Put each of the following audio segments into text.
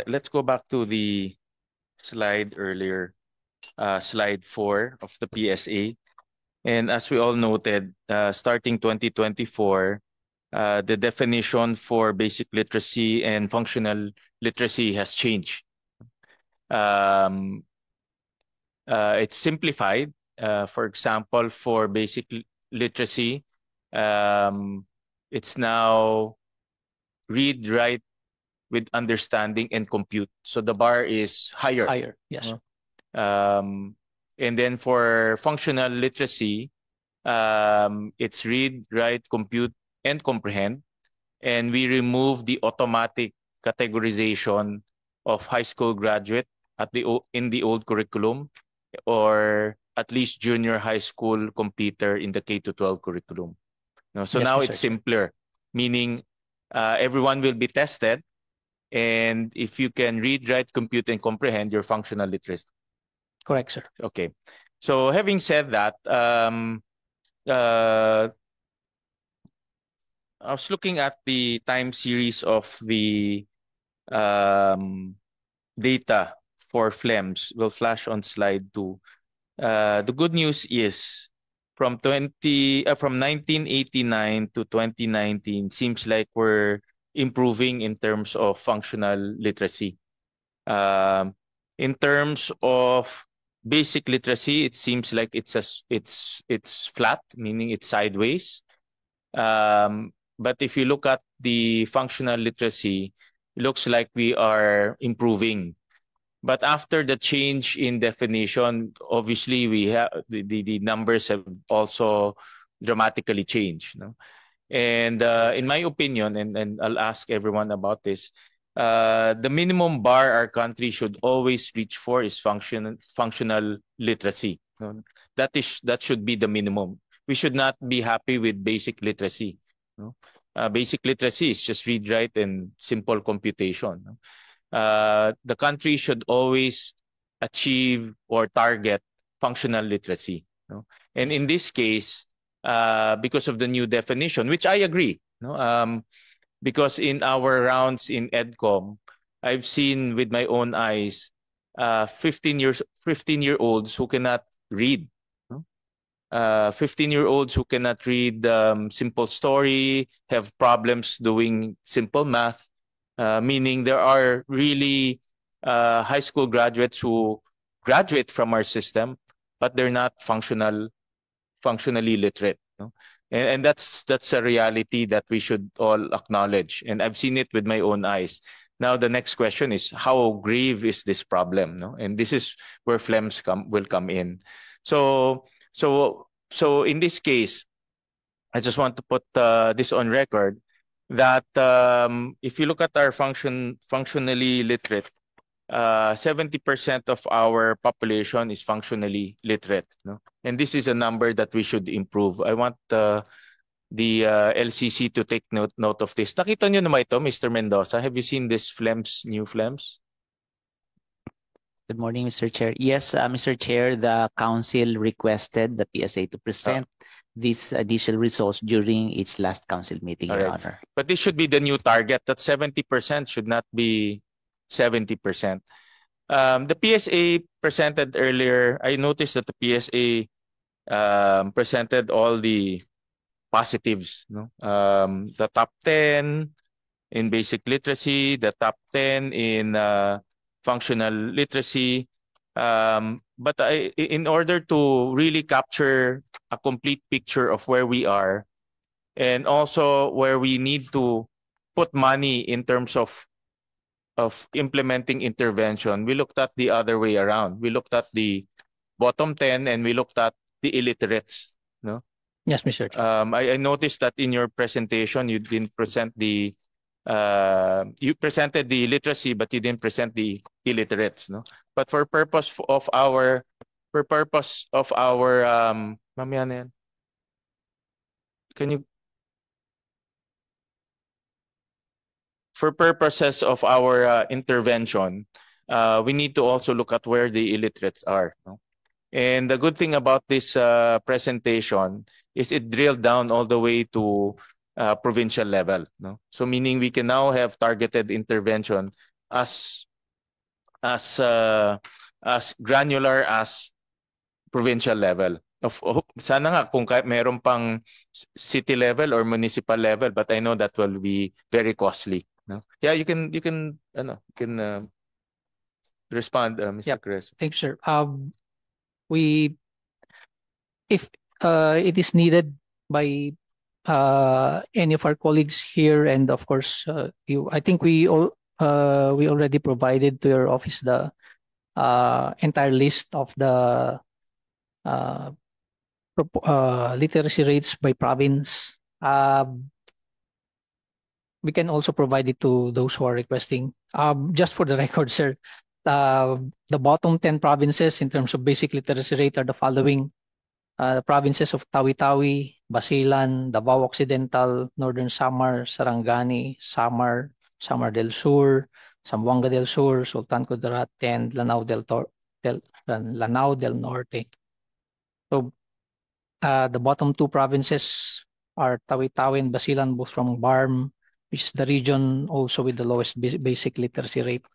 let's go back to the slide earlier, slide 4 of the PSA. And as we all noted, starting 2024, the definition for basic literacy and functional literacy has changed. Um, it's simplified. For example, for basic literacy, um, it's now read, write with understanding and compute. So the bar is higher. Higher, yes. Um, and then for functional literacy, it's read, write, compute, and comprehend. And we remove the automatic categorization of high school graduate in the old curriculum, or at least junior high school completer in the K-12 curriculum. No, so Yes, now Mr. it's Chair. simpler, meaning everyone will be tested, and if you can read, write, compute, and comprehend, you're functional literate. Correct, sir. Okay. So having said that, uh, I was looking at the time series of the um, data for FLEMS. Will flash on slide 2. The good news is from 1989 to 2019 seems like we're improving in terms of functional literacy. In terms of basic literacy, it seems like it's flat, meaning it's sideways. But if you look at the functional literacy, it looks like we are improving. But after the change in definition, obviously we have the numbers have also dramatically changed. No? And in my opinion, and I'll ask everyone about this, the minimum bar our country should always reach for is functional literacy. No? That should be the minimum. We should not be happy with basic literacy. No? Basic literacy is just read, write, and simple computation. No? The country should always achieve or target functional literacy. No? And in this case, because of the new definition, which I agree, no? Because in our rounds in EDCOM, I've seen with my own eyes 15-year-olds who cannot read. No? 15-year-olds who cannot read simple story, have problems doing simple math, meaning there are really high school graduates who graduate from our system, but they're not functionally literate. No? And that's a reality that we should all acknowledge. And I've seen it with my own eyes. Now the next question is, how grave is this problem? No? And this is where FLEMS will come in. So in this case, I just want to put this on record that if you look at our functionally literate, 70% of our population is functionally literate. No? And this is a number that we should improve. I want the LCC to take note of this. Nakita nyo naman ito, Mr. Mendoza? Have you seen this new FLEMS? Good morning, Mr. Chair. Yes, Mr. Chair, the council requested the PSA to present these initial results during its last council meeting, Your Honor. But this should be the new target. That 70% should not be 70%. The PSA presented earlier, I noticed that the PSA presented all the positives. No? The top 10 in basic literacy, the top 10 in functional literacy. But in order to really capture a complete picture of where we are, and also where we need to put money in terms of implementing intervention, we looked at the other way around. We looked at the bottom 10 and we looked at the illiterates. No? Yes, Mr. Chair. I noticed that in your presentation, you didn't present the you presented the literacy, but you didn't present the illiterates. No? But for purpose of our mamaya na yan. Can you, for purposes of our intervention, we need to also look at where the illiterates are. No? And the good thing about this presentation is it drilled down all the way to provincial level. No? So meaning we can now have targeted intervention as granular as provincial level. Sana nga kung meron pang city level or municipal level, but I know that will be very costly. No? Yeah, you can respond, Mr. Yep. Chris. Thank you, sir. We, if it is needed by any of our colleagues here, and of course, I think we already provided to your office the entire list of the literacy rates by province. We can also provide it to those who are requesting. Just for the record, sir, the bottom 10 provinces in terms of basic literacy rate are the following. The provinces of Tawi-Tawi, Basilan, Davao Occidental, Northern Samar, Sarangani, Samar del Sur, Zamboanga del Sur, Sultan Kudarat, and Lanao del Norte. So the bottom two provinces are Tawi-Tawi and Basilan, both from BARM, which is the region also with the lowest basic literacy rate,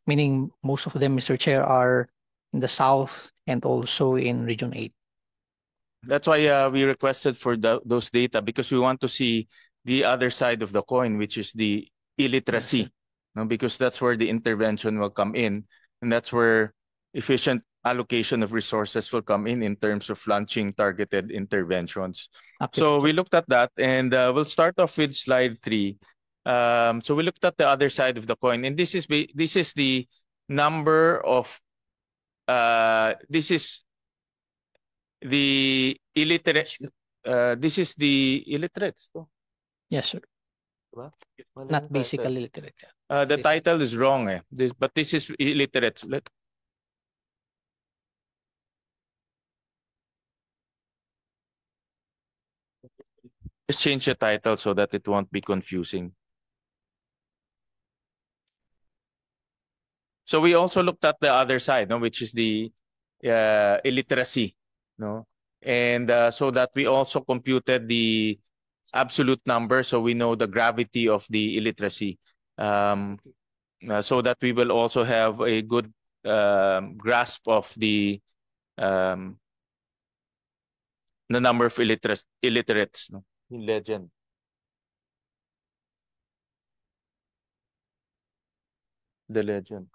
meaning most of them, Mr. Chair, are in the south and also in Region 8. That's why we requested for those data, because we want to see the other side of the coin, which is the illiteracy. Yes, no? Because that's where the intervention will come in, and that's where efficient allocation of resources will come in terms of launching targeted interventions. Okay, So we looked at that, and we'll start off with slide 3. So we looked at the other side of the coin, and this is the number of this is the illiterate. This is the illiterates. yes, sir. Not basically illiterate. The title is wrong, but this is illiterates. Just change the title so that it won't be confusing. So we also looked at the other side, which is the illiteracy, and so that we also computed the absolute number, so we know the gravity of the illiteracy, so that we will also have a good grasp of the number of illiterates. In legend. The legend.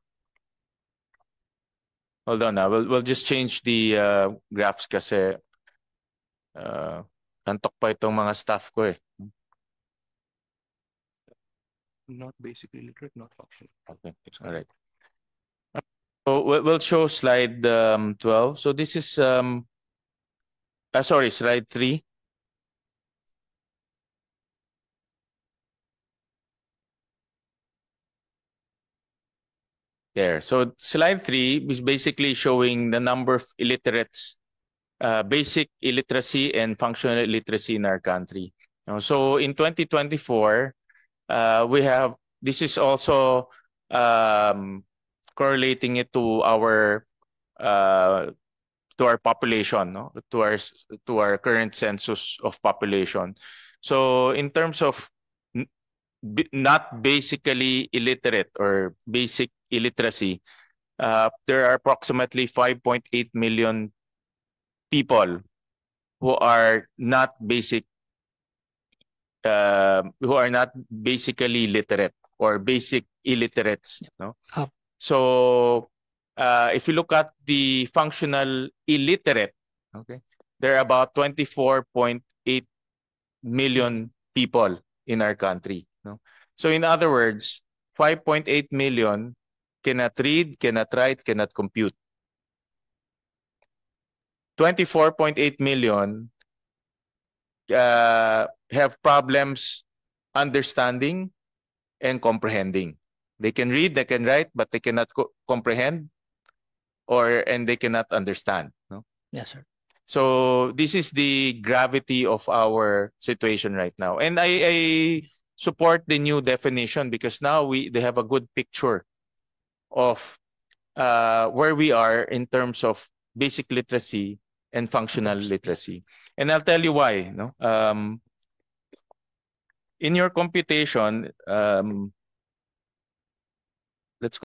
Hold on now. We'll just change the graphs kasi antok pa itong mga staff ko eh. Not basically literate, not functional. Okay, all right. So we'll show slide 12. So this is sorry, slide 3. There. So slide 3 is basically showing the number of illiterates, basic illiteracy and functional illiteracy in our country. So in 2024, we have, this is also correlating it to our population, to our current census of population. So in terms of not basically illiterate or basic illiteracy, there are approximately 5.8 million people who are not basically literate or basic illiterates. So if you look at the functional illiterate, there are about 24.8 million people in our country. So in other words, 5.8 million cannot read, cannot write, cannot compute. 24.8 million have problems understanding and comprehending. They can read, they can write, but they cannot comprehend and they cannot understand. Yes, sir. So this is the gravity of our situation right now. And I support the new definition because now they have a good picture of where we are in terms of basic literacy and functional literacy. And I'll tell you why. In your computation,